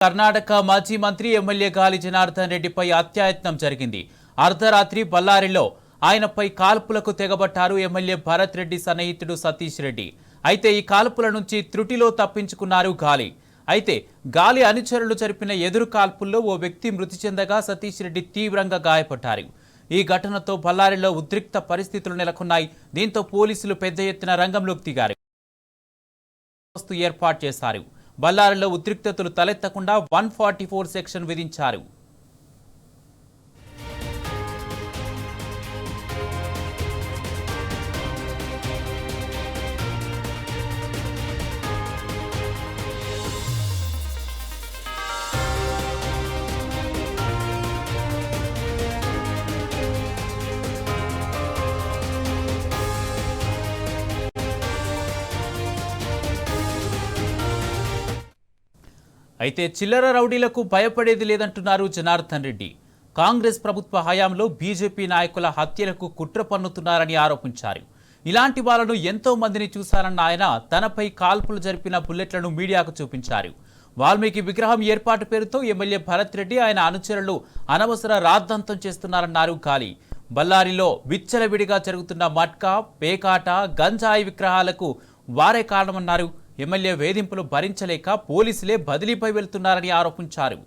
కర్ణాటక మాజీ మంత్రి ఎమ్మెల్యే గాలి జనార్దన్ రెడ్డిపై హత్యాయత్నం జరిగింది. అర్ధరాత్రి బళ్ళారిలో ఆయనపై కాల్పులకు తెగబట్టారు ఎమ్మెల్యే భరత్ రెడ్డి సన్నిహితుడు సతీష్ రెడ్డి. అయితే ఈ కాల్పుల నుంచి త్రుటిలో తప్పించుకున్నారు గాలి. అయితే గాలి అనుచరులు జరిపిన ఎదురు కాల్పుల్లో ఓ వ్యక్తి మృతి చెందగా సతీష్ రెడ్డి తీవ్రంగా గాయపడ్డారు. ఈ ఘటనతో బళ్ళారిలో ఉద్రిక్త పరిస్థితులు నెలకొన్నాయి. దీంతో పోలీసులు పెద్ద ఎత్తున రంగంలోకి దిగారు, ఏర్పాటు చేశారు. బళ్ళారిలో ఉద్రిక్తతలు తలెత్తకుండా 144 సెక్షన్ విధించారు. అయితే చిల్లర రౌడీలకు భయపడేది లేదంటున్నారు జనార్దన్ రెడ్డి. కాంగ్రెస్ ప్రభుత్వ హయాంలో బీజేపీ నాయకుల హత్యలకు కుట్ర పన్నుతున్నారని ఆరోపించారు. ఇలాంటి వాళ్ళను ఎంతో మందిని చూశారన్న ఆయన తనపై కాల్పులు జరిపిన బుల్లెట్లను మీడియాకు చూపించారు. వాల్మీకి విగ్రహం ఏర్పాటు పేరుతో ఎమ్మెల్యే భరత్ రెడ్డి ఆయన అనుచరులు అనవసర రాద్ధాంతం చేస్తున్నారన్నారు గాలి. బళ్ళారిలో విచ్చలవిడిగా జరుగుతున్న మట్కా, పేకాట, గంజాయి విగ్రహాలకు వారే కారణమన్నారు. ఎమ్మెల్యే వేధింపులు భరించలేక పోలీసులే బదిలీపై వెళ్తున్నారని ఆరోపించారు.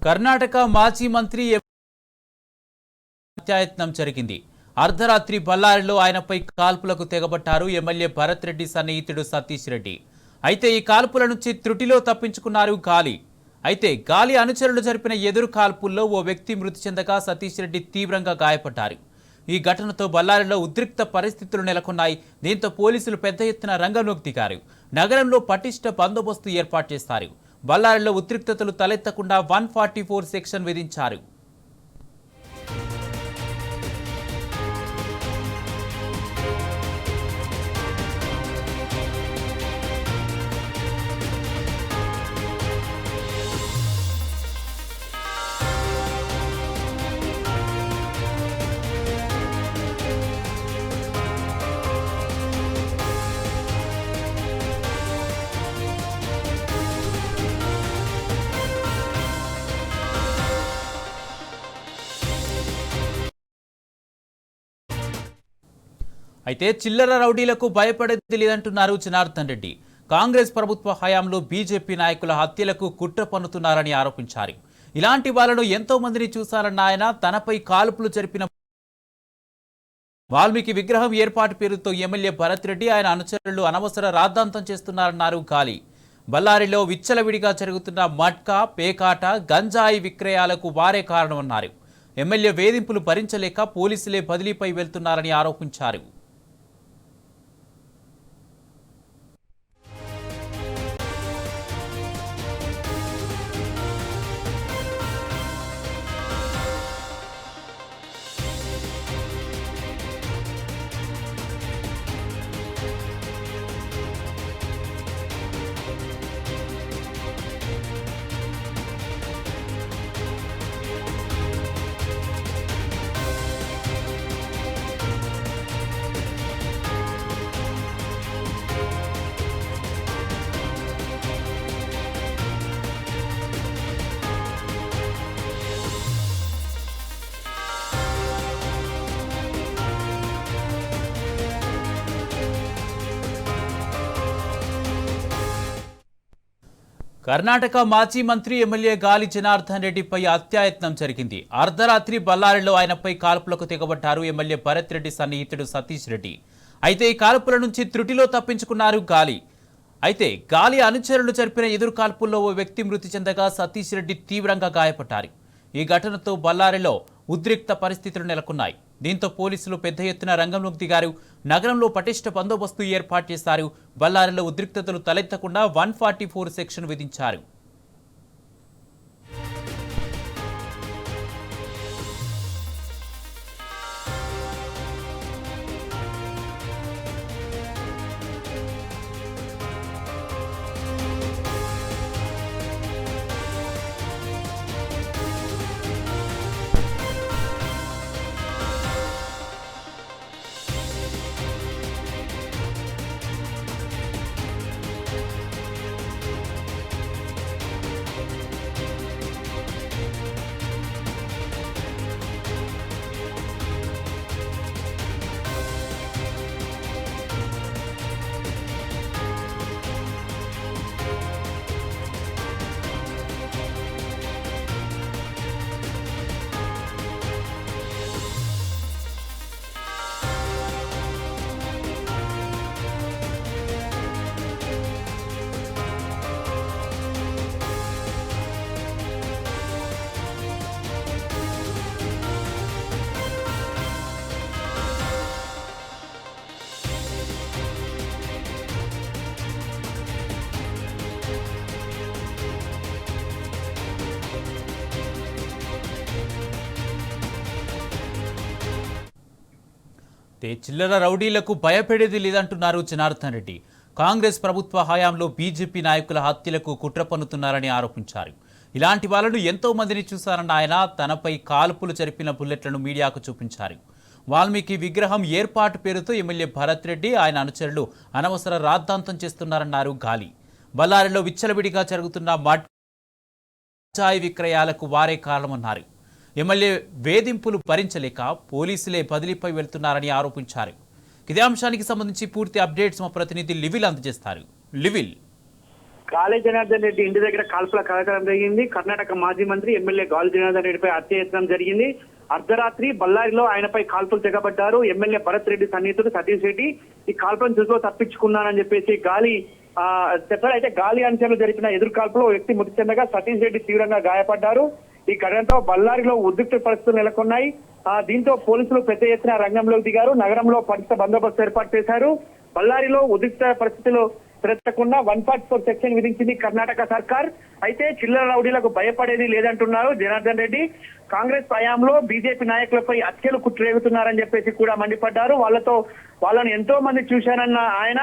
కర్ణాటక మాజీ మంత్రి హత్యాయత్నం జరిగింది. అర్ధరాత్రి బళ్ళారిలో ఆయనపై కాల్పులకు తెగబట్టారు ఎమ్మెల్యే భరత్ రెడ్డి సన్నిహితుడు సతీష్ రెడ్డి. అయితే ఈ కాల్పుల నుంచి త్రుటిలో తప్పించుకున్నారు గాలి. అయితే గాలి అనుచరులు జరిపిన ఎదురు కాల్పుల్లో ఓ వ్యక్తి మృతి చెందగా సతీష్ రెడ్డి తీవ్రంగా గాయపడ్డారు. ఈ ఘటనతో బళ్ళారిలో ఉద్రిక్త పరిస్థితులు నెలకొన్నాయి. దీంతో పోలీసులు పెద్ద ఎత్తున రంగంలోకి దిగారు. నగరంలో పటిష్ట బందోబస్తు ఏర్పాటు చేస్తారు. బళ్ళారిలో ఉద్రిక్తతలు తలెత్తకుండా 144 సెక్షన్ విధించారు. అయితే చిల్లర రౌడీలకు భయపడేది లేదంటున్నారు జనార్దన్ రెడ్డి. కాంగ్రెస్ ప్రభుత్వ హయాంలో బీజేపీ నాయకుల హత్యలకు కుట్ర పన్నుతున్నారని ఆరోపించారు. ఇలాంటి వాళ్ళను ఎంతో మందిని చూశారన్న ఆయన తనపై కాల్పులు జరిపిన వాల్మీకి విగ్రహం ఏర్పాటు పేరుతో ఎమ్మెల్యే భరత్ రెడ్డి ఆయన అనుచరులు అనవసర రాద్ధాంతం చేస్తున్నారన్నారు గాలి. బళ్ళారిలో విచ్చలవిడిగా జరుగుతున్న మట్కా, పేకాట, గంజాయి విక్రయాలకు వారే కారణమన్నారు. ఎమ్మెల్యే వేధింపులు భరించలేక పోలీసులే బదిలీపై వెళ్తున్నారని ఆరోపించారు. కర్ణాటక మాజీ మంత్రి ఎమ్మెల్యే గాలి జనార్దన్ రెడ్డిపై హత్యాయత్నం జరిగింది. అర్ధరాత్రి బళ్ళారిలో ఆయనపై కాల్పులకు తెగబట్టారు ఎమ్మెల్యే భరత్ రెడ్డి సన్నిహితుడు సతీష్ రెడ్డి. అయితే ఈ కాల్పుల నుంచి త్రుటిలో తప్పించుకున్నారు గాలి. అయితే గాలి అనుచరులు జరిపిన ఎదురుకాల్పుల్లో ఓ వ్యక్తి మృతి చెందగా సతీష్ రెడ్డి తీవ్రంగా గాయపడ్డారు. ఈ ఘటనతో బళ్ళారిలో ఉద్రిక్త పరిస్థితులు నెలకొన్నాయి. దీంతో పోలీసులు పెద్ద ఎత్తున రంగంలోకి దిగారు. నగరంలో పటిష్ట బందోబస్తు ఏర్పాటు చేశారు. బళ్ళారిలో ఉద్రిక్తతలు తలెత్తకుండా 144 సెక్షన్ విధించారు. చిల్లర రౌడీలకు భయపడేది లేదంటున్నారు జనార్దన్ రెడ్డి. కాంగ్రెస్ ప్రభుత్వ హయాంలో బీజేపీ నాయకుల హత్యలకు కుట్ర పన్నుతున్నారని ఆరోపించారు. ఇలాంటి వాళ్ళను ఎంతో మందిని చూశారన్న ఆయన తనపై కాల్పులు జరిపిన బుల్లెట్లను మీడియాకు చూపించారు. వాల్మీకి విగ్రహం ఏర్పాటు పేరుతో ఎమ్మెల్యే భరత్ రెడ్డి ఆయన అనుచరులు అనవసర రాద్ధాంతం చేస్తున్నారన్నారు గాలి. బళ్ళారిలో విచ్చలవిడిగా జరుగుతున్న మద్యాయి విక్రయాలకు వారే కారణమన్నారు. ఎమ్మెల్యే వేధింపులు భరించలేక పోలీసులే బదిలీపై వెళ్తున్నారని ఆరోపించారు. ఇదే అంశానికి సంబంధించి పూర్తి అప్డేట్స్ మా ప్రతినిధి లివిల్ అందజేస్తారు. లివిల్, గాలి జనార్దన్ రెడ్డి ఇంటి దగ్గర కాల్పుల కార్యక్రమం జరిగింది. కర్ణాటక మాజీ మంత్రి ఎమ్మెల్యే గాలి జనార్దన్ రెడ్డిపై హత్య జరిగింది. అర్ధరాత్రి బళ్ళారిలో ఆయనపై కాల్పులు తెగబడ్డారు. ఎమ్మెల్యే భరత్ రెడ్డి సన్నిహితుడు సతీష్ రెడ్డి ఈ కాల్పులను చూసుకో తప్పించుకున్నానని చెప్పేసి గాలి చెప్పారు. అయితే గాలి అంచనాలు జరిపిన ఎదురు కాల్పులో వ్యక్తి మృతి చెందగా సతీష్ రెడ్డి తీవ్రంగా గాయపడ్డారు. ఈ ఘటనతో బళ్ళారిలో ఉద్రిక్త పరిస్థితులు నెలకొన్నాయి. దీంతో పోలీసులు పెద్ద ఎత్తున రంగంలోకి దిగారు. నగరంలో పటిష్ట బందోబస్తు ఏర్పాటు చేశారు. బళ్ళారిలో ఉద్రిక్త పరిస్థితులు తలెత్తకుండా 144 సెక్షన్ విధించింది కర్ణాటక సర్కార్. అయితే చిల్లర రౌడీలకు భయపడేది లేదంటున్నారు జనార్దన్ రెడ్డి. కాంగ్రెస్ హయాంలో బీజేపీ నాయకులపై హత్యలు కుట్రేగుతున్నారని చెప్పేసి కూడా మండిపడ్డారు. వాళ్ళను ఎంతో మంది చూశారన్న ఆయన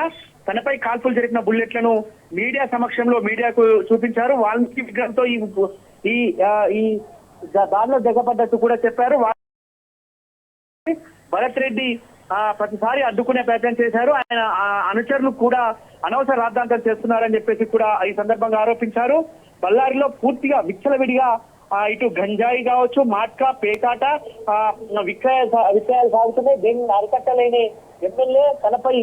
తనపై కాల్పులు జరిపిన బుల్లెట్లను మీడియా సమక్షంలో మీడియాకు చూపించారు. వాల్మీకి విగ్రహంతో ఈ దానిలో దిగబడ్డట్టు కూడా చెప్పారు. భరత్ రెడ్డి ప్రతిసారి అడ్డుకునే ప్రయత్నం చేశారు. ఆయన అనుచరులు కూడా అనవసర రాద్ధాంతం చేస్తున్నారని చెప్పేసి కూడా ఈ సందర్భంగా ఆరోపించారు. బళ్ళారిలో పూర్తిగా విచ్చలవిడిగా ఇటు గంజాయి కావచ్చు, మాట్కా, పేకాట విక్రయాలు సాగుతున్నాయి. దీన్ని అరికట్టలేని ఎమ్మెల్యే తనపై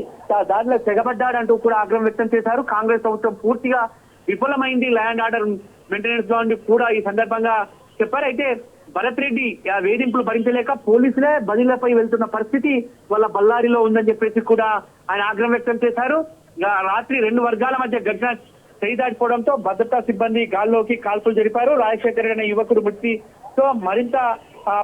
దానిలో తెగబడ్డాడంటూ కూడా ఆగ్రహం వ్యక్తం చేశారు. కాంగ్రెస్ ప్రభుత్వం పూర్తిగా విఫలమైంది ల్యాండ్ ఆర్డర్ మెయింటెనెన్స్ లో కూడా ఈ సందర్భంగా చెప్పారు. అయితే భరత్ రెడ్డి వేధింపులు భరించలేక పోలీసులే బదిలీపై వెళ్తున్న పరిస్థితి వాళ్ళ బళ్ళారిలో ఉందని చెప్పేసి కూడా ఆయన ఆగ్రహం వ్యక్తం చేశారు. రాత్రి 2 వర్గాల మధ్య ఘటన చేయిదాటిపోవడంతో భద్రతా సిబ్బంది గాల్లోకి కాల్పులు జరిపారు. రాజశేఖర్ అనే యువకుడు మృతితో మరింత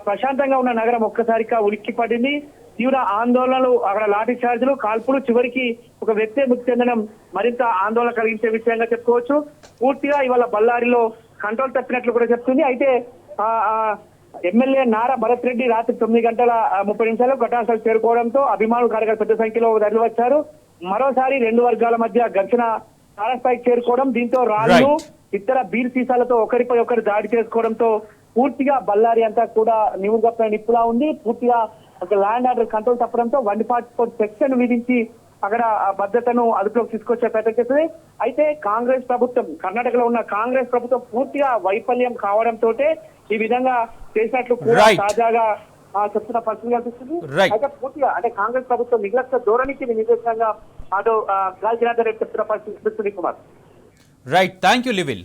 ప్రశాంతంగా ఉన్న నగరం ఒక్కసారిగా ఉలిక్కి పడింది. తీవ్ర ఆందోళనలు, అక్కడ లాఠీ చార్జీలు, కాల్పులు, చివరికి ఒక వ్యక్తి మృతి చెందడం మరింత ఆందోళన కలిగించే విషయంగా చెప్పుకోవచ్చు. పూర్తిగా ఇవాళ బళ్ళారిలో కంట్రోల్ తప్పినట్లు కూడా చెప్తుంది. అయితే ఎమ్మెల్యే నారా భరత్ రెడ్డి రాత్రి 9:30 ఘటనాస్థలం చేరుకోవడంతో అభిమానులు కార్యకర్తలు పెద్ద సంఖ్యలో తరలి వచ్చారు. మరోసారి 2 వర్గాల మధ్య ఘర్షణ తారస్థాయికి చేరుకోవడం, దీంతో రాళ్లు, ఇతర బీర్ సీసాలతో ఒకరిపై ఒకరు దాడి చేసుకోవడంతో పూర్తిగా బళ్ళారి అంతా కూడా నిప్పులా ఉంది. పూర్తిగా ఒక ల్యాండ్ ఆర్డర్ కంట్రోల్ తప్పడంతో 144 సెక్షన్ విధించి అక్కడ భద్రతను అదుపులోకి తీసుకొచ్చే ప్రయత్నం చేస్తుంది. అయితే కాంగ్రెస్ ప్రభుత్వం, కర్ణాటకలో ఉన్న కాంగ్రెస్ ప్రభుత్వం పూర్తిగా వైఫల్యం కావడంతో ఈ విధంగా చేసినట్లు కూడా తాజాగా చెప్తున్న పరిస్థితి కనిపిస్తుంది. అయితే పూర్తిగా అంటే కాంగ్రెస్ ప్రభుత్వం నిర్లక్ష్య ధోరణికి నిదర్శనంగా అటు గాలి జనార్దన్ రెడ్డి చెప్తున్న పరిస్థితి కుమార్. Right, thank you లివిల్.